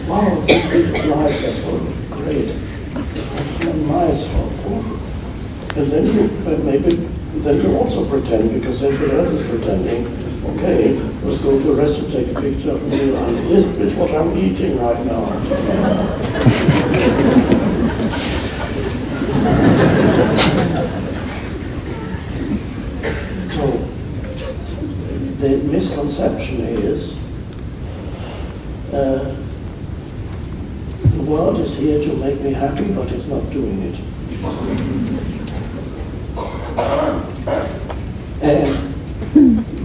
wow, this big life, that's so great. And nice, awful. And then you also pretend, because everybody else is pretending, okay, let's go to a restaurant, take a picture of me, and this is what I'm eating right now. So, the misconception is the world is here to make me happy, but it's not doing it. And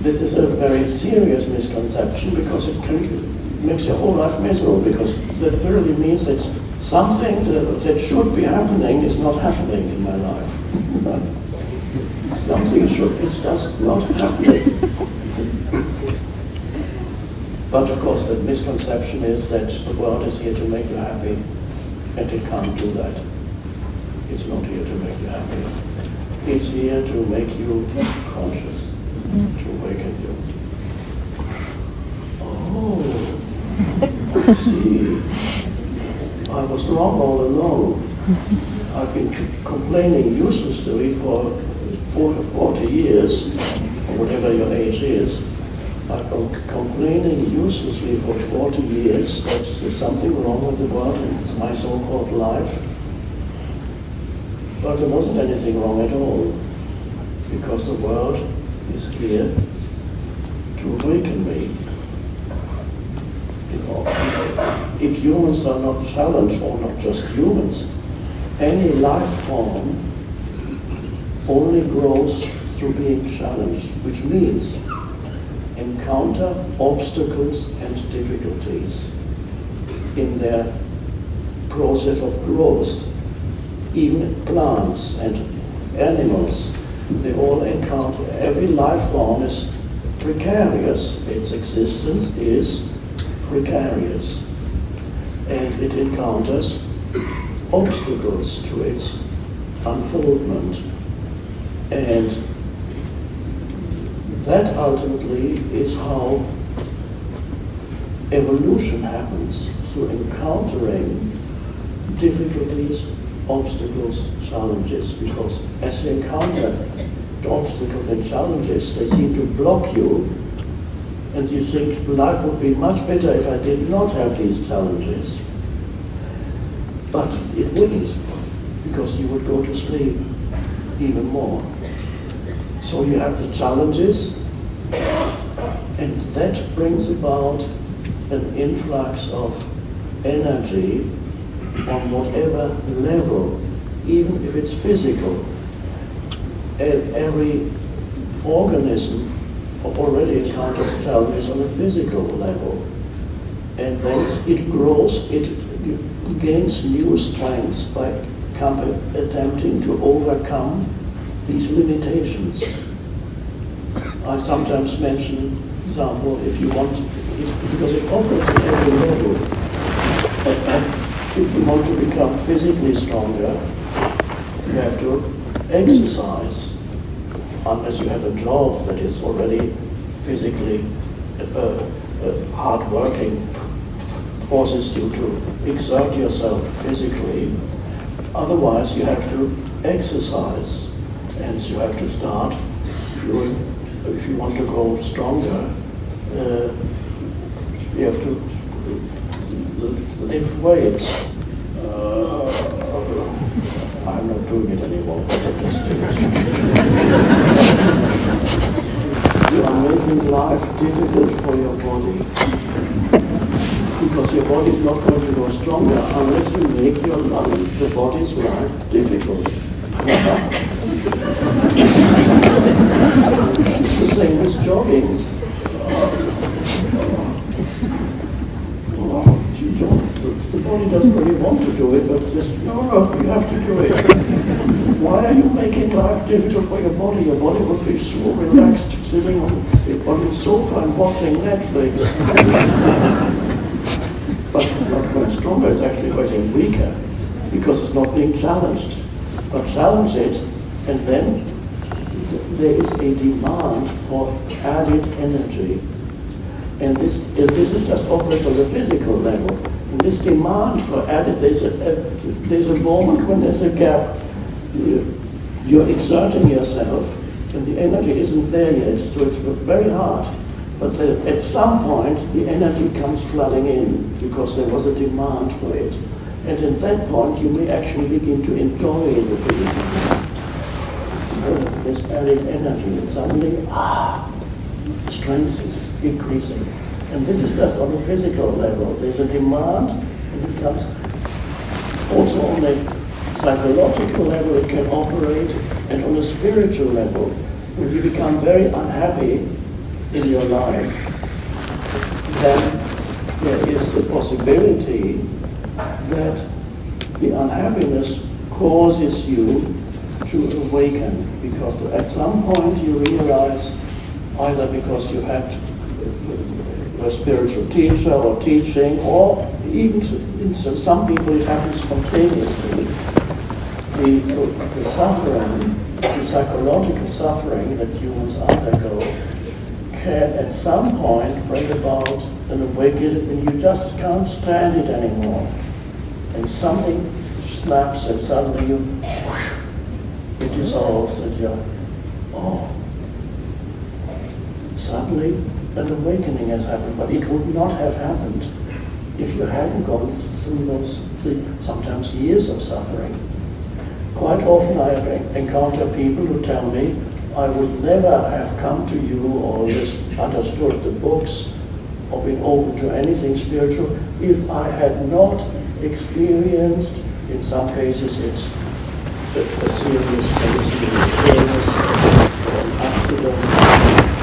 this is a very serious misconception, because it makes your whole life miserable, because that really means that something that should be happening is not happening in my life. Something is just not happening. But of course, the misconception is that the world is here to make you happy, and it can't do that. It's not here to make you happy. It's here to make you conscious, to awaken you. Oh, I see. I was wrong all along. I've been complaining uselessly for 40 years, or whatever your age is. I've been complaining uselessly for 40 years that there's something wrong with the world and my so-called life. But there wasn't anything wrong at all, because the world is here to awaken me. If humans are not challenged, or not just humans, any life form only grows through being challenged, which means encounter obstacles and difficulties in their process of growth. Even plants and animals, they all encounter, every life form is precarious. Its existence is precarious. And it encounters obstacles to its unfoldment. And that ultimately is how evolution happens, through encountering difficulties, obstacles, challenges, because as you encounter the obstacles and challenges, they seem to block you, and you think life would be much better if I did not have these challenges. But it wouldn't, because you would go to sleep even more. So you have the challenges, and that brings about an influx of energy on whatever level, even if it's physical. Every organism already encounters challenges on a physical level. And then it grows, it gains new strengths by attempting to overcome these limitations. I sometimes mention, for example, if you want, because it operates at every level. If you want to become physically stronger, you have to exercise. Unless you have a job that is already physically hard-working, forces you to exert yourself physically. Otherwise, you have to exercise, and you have to start doing, if you want to grow stronger, you have to lift weights. I'm not doing it anymore, but I just do it. You are making life difficult for your body, because your body is not going to go stronger unless you make the body's life difficult. It's the same as jogging. The body doesn't really want to do it, but says, no, you have to do it. Why are you making life difficult for your body? Your body would be so relaxed sitting on the sofa and watching Netflix. But not going stronger, it's actually getting weaker, because it's not being challenged. But challenge it, and then there is a demand for added energy. And this is just operates on the physical level. And this demand for added, there's a moment when there's a gap. You're exerting yourself, and the energy isn't there yet, so it's very hard. But at some point, the energy comes flooding in because there was a demand for it. And at that point, you may actually begin to enjoy the feeling. This added energy, and suddenly, strength is increasing. And this is just on the physical level. There's a demand, and it comes also on the psychological level, it can operate, and on a spiritual level, when you become very unhappy in your life, then there is the possibility that the unhappiness causes you to awaken, because at some point you realize, either because you had a spiritual teacher or teaching, or even in some people it happens spontaneously, the suffering, the psychological suffering that humans undergo can at some point bring about an awakening, and you just can't stand it anymore. And something snaps and suddenly it dissolves, and you're, suddenly an awakening has happened. But it would not have happened if you hadn't gone through those sometimes years of suffering. Quite often I have encountered people who tell me, I would never have come to you or just understood the books or been open to anything spiritual if I had not experienced, in some cases it's a serious case, illness or an accident,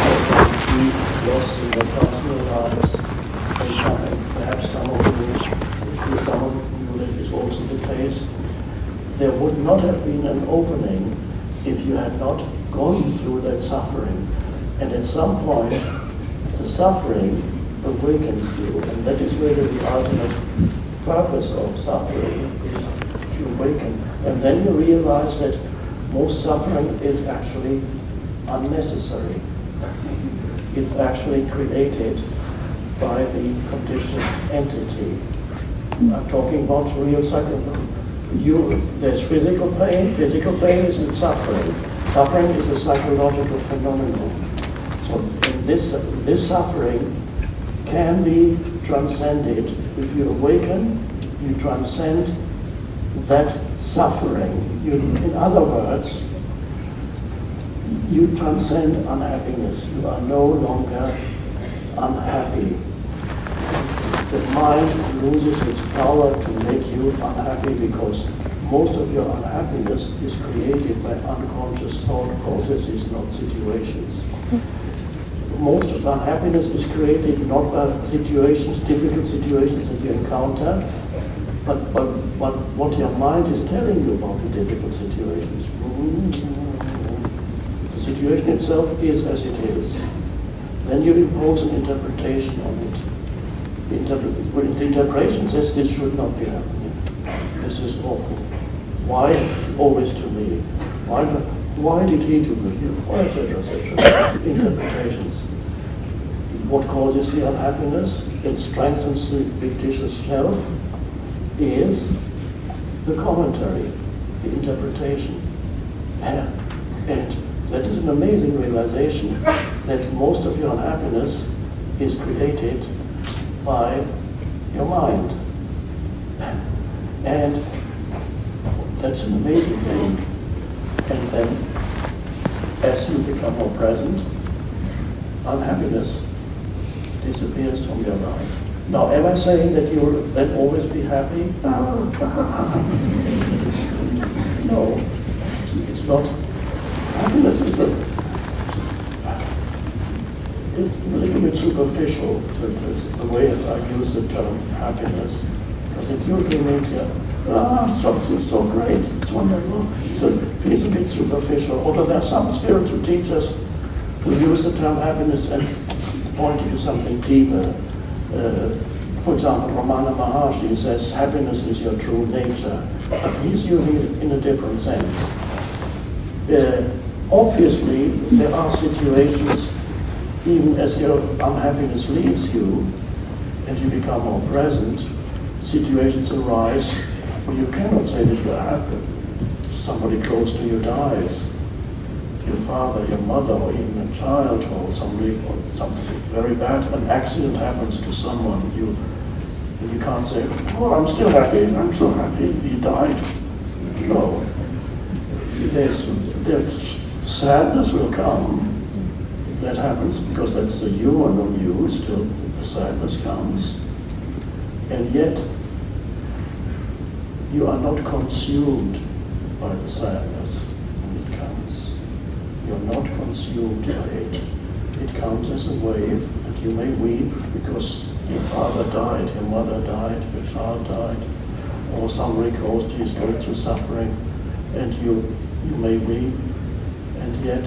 or some deep loss in their personal lives, and perhaps some of you that is also the case. There would not have been an opening if you had not gone through that suffering. And at some point, the suffering awakens you, and that is really the ultimate purpose of suffering, is to awaken. And then you realize that most suffering is actually unnecessary. It's actually created by the conditioned entity. I'm talking about real psychology. There's physical pain. Physical pain isn't suffering. Suffering is a psychological phenomenon. So this suffering can be transcended. If you awaken, you transcend that suffering. In other words, you transcend unhappiness. You are no longer unhappy. The mind loses its power to make you unhappy because most of your unhappiness is created by unconscious thought processes, not situations. Most of unhappiness is created not by situations, difficult situations that you encounter, but what your mind is telling you about the difficult situations. The situation itself is as it is. Then you impose an interpretation on it. The interpretation says this should not be happening. This is awful. Why always to me? Why did he do good? Etc., etc. Interpretations. What causes the unhappiness? It strengthens the fictitious self. Is the commentary, the interpretation, and that is an amazing realization that most of your unhappiness is created by your mind. And that's an amazing thing. And then, as you become more present, unhappiness disappears from your life. Now, am I saying that you'll then always be happy? No, it's not. Happiness is a little bit superficial, the way I use the term happiness, because it usually means, something's so great, it's wonderful. So it feels a bit superficial, although there are some spiritual teachers who use the term happiness and point to something deeper. For example, Ramana Maharshi says happiness is your true nature, but he's using it in a different sense. Obviously, there are situations, even as your unhappiness leaves you and you become more present, situations arise where you cannot say this will happen. Somebody close to you dies, your father, your mother, or even a child, or somebody, or something very bad, an accident happens to someone, you can't say, oh, I'm still happy, I'm so happy, he died. No. There's sadness will come if that happens, because that's the human of you, still the sadness comes. And yet, you are not consumed by the sadness when it comes. You're not consumed by it. It comes as a wave, and you may weep because your father died, your mother died, your child died, or somebody close to you is going through suffering, and you may weep, and yet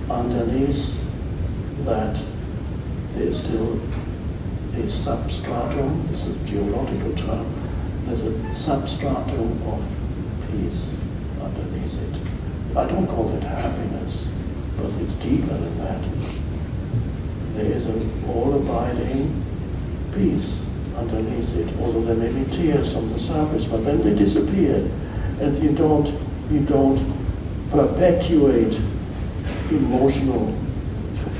underneath that there's still a substratum, this is a geological term, there's a substratum of peace underneath it. I don't call it happiness, but it's deeper than that. There is an all-abiding peace underneath it, although there may be tears on the surface, but then they disappear, and you don't perpetuate emotional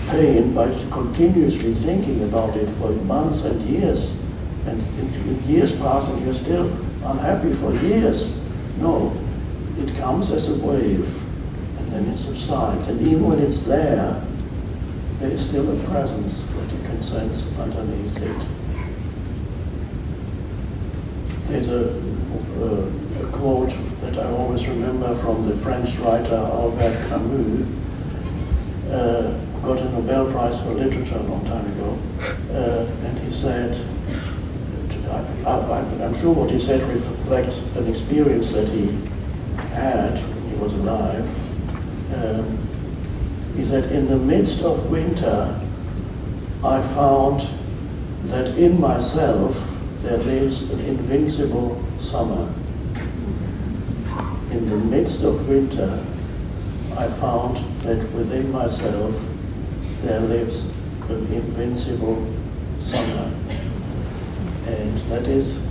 pain by continuously thinking about it for months and years, and years pass and you're still unhappy for years. No, it comes as a wave, and then it subsides, and even when it's there is still a presence that you can sense underneath it. There's a quote that I always remember from the French writer Albert Camus, got a Nobel Prize for Literature a long time ago, and he said, I'm sure what he said reflects an experience that he had when he was alive. He said, in the midst of winter, I found that in myself there lives an invincible summer. In the midst of winter, I found that within myself there lives an invincible summer. And that is,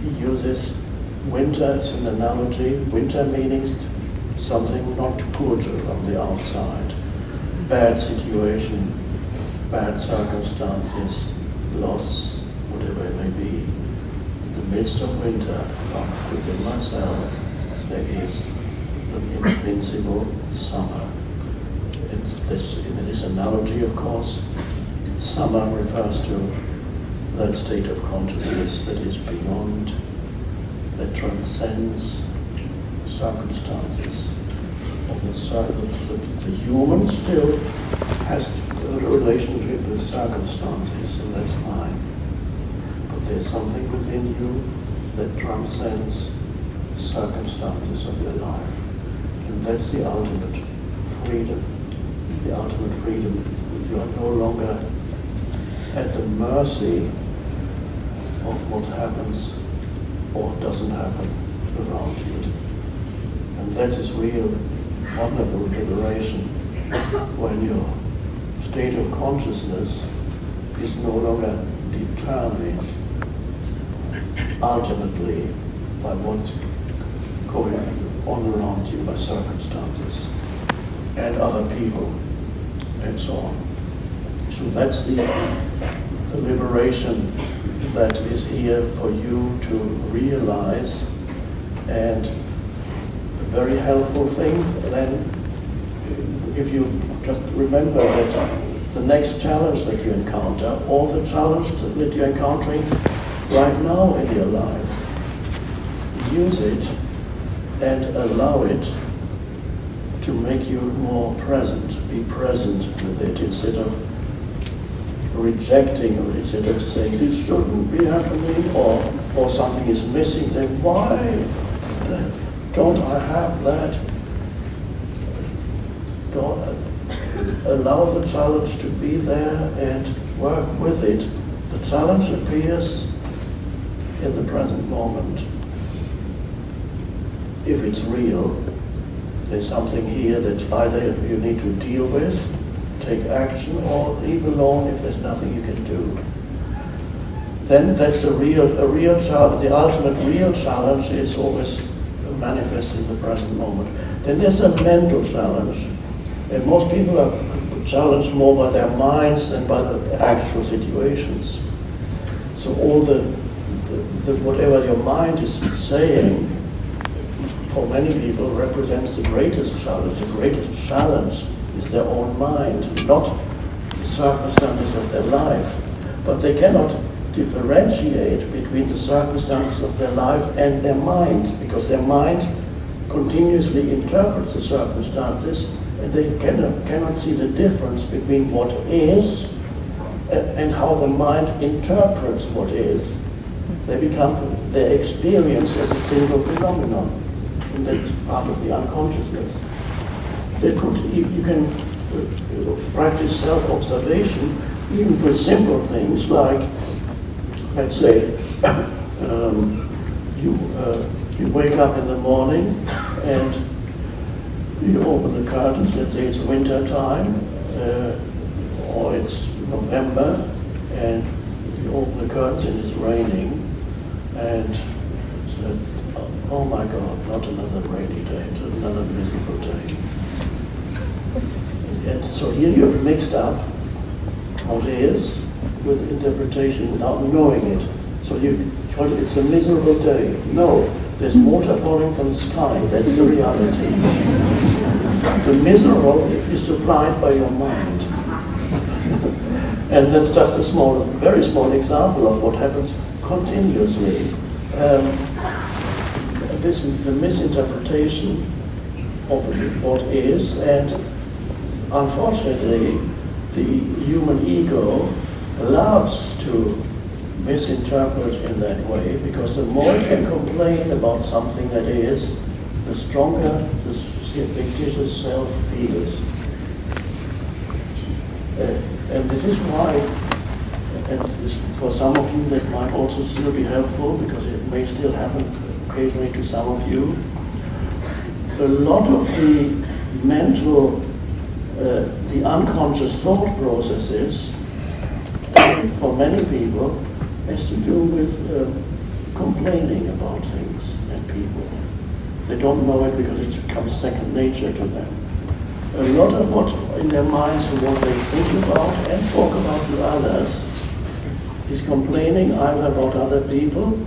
he uses winter as an analogy, winter meaning something not good on the outside, bad situation, bad circumstances, loss, whatever it may be. In the midst of winter, within myself, there is an invincible summer. In this analogy, of course, summer refers to that state of consciousness that is beyond, that transcends circumstances. The human still has a relationship with circumstances, and that's fine. But there's something within you that transcends circumstances of your life. And that's the ultimate freedom. The ultimate freedom. You are no longer at the mercy of what happens or doesn't happen around you. And that is real wonderful liberation, when your state of consciousness is no longer determined ultimately by what's going on around you, by circumstances and other people and so on. So that's the liberation that is here for you to realize. And a very helpful thing then, if you just remember that the next challenge that you encounter, or the challenge that you're encountering right now in your life, use it and allow it to make you more present. Be present with it instead of rejecting, or instead of saying this shouldn't be happening, or something is missing. Say, why don't I have that? Allow the challenge to be there and work with it. The challenge appears in the present moment. If it's real, there's something here that either you need to deal with, take action, or leave alone if there's nothing you can do. then that's a real challenge. The ultimate real challenge is always manifest in the present moment. Then there's a mental challenge. And most people are challenged more by their minds than by the actual situations. So all the whatever your mind is saying, for many people, represents the greatest challenge. The greatest challenge is their own mind, not the circumstances of their life. But they cannot differentiate between the circumstances of their life and their mind, because their mind continuously interprets the circumstances, and they cannot see the difference between what is and how the mind interprets what is. They become their experience as a single phenomenon, and that's part of the unconsciousness. You can practice self-observation even for simple things like, let's say, you wake up in the morning and you open the curtains. Let's say it's winter time or it's November, and you open the curtains and it's raining, and it's, oh my God, not another rainy day, another miserable day. And so here you've mixed up what is with interpretation without knowing it. So it's a miserable day. No, there's water falling from the sky. That's the reality. The miserable is supplied by your mind. And that's just a very small example of what happens continuously. The misinterpretation of what is, and unfortunately, the human ego loves to misinterpret in that way, because the more it can complain about something that is, the stronger the fictitious self feels. And this is why, and for some of you that might also still be helpful, because it may still happen occasionally to some of you, a lot of the mental, the unconscious thought processes for many people has to do with complaining about things and people. They don't know it because it becomes second nature to them. A lot of what in their minds and what they think about and talk about to others is complaining either about other people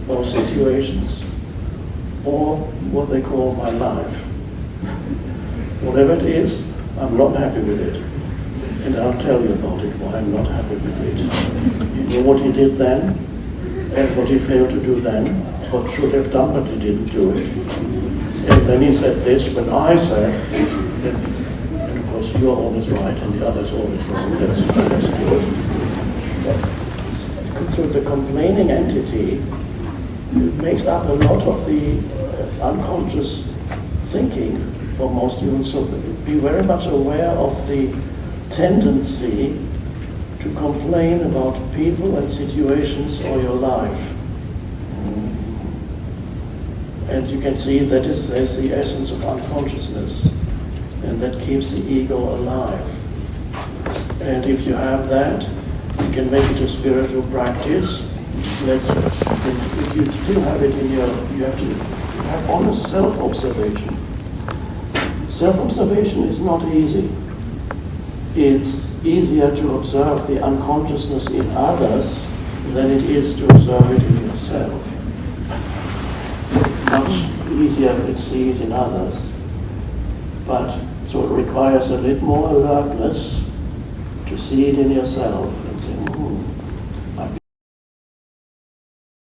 or situations or what they call my life. Whatever it is, I'm not happy with it. And I'll tell you about it, why I'm not happy with it. You know what he did then, and what he failed to do then, what should have done but he didn't do it. And then he said this, when I said, and of course you're always right and the other's always wrong, that's good. So the complaining entity makes up a lot of the unconscious thinking for most humans. So be very much aware of the tendency to complain about people and situations or your life. And you can see there's the essence of unconsciousness, and that keeps the ego alive. And if you have that, you can make it a spiritual practice. If you still have it in you have to have honest self-observation. Self-observation is not easy. It's easier to observe the unconsciousness in others than it is to observe it in yourself. Much easier to see it in others. But so it requires a little more alertness to see it in yourself and say,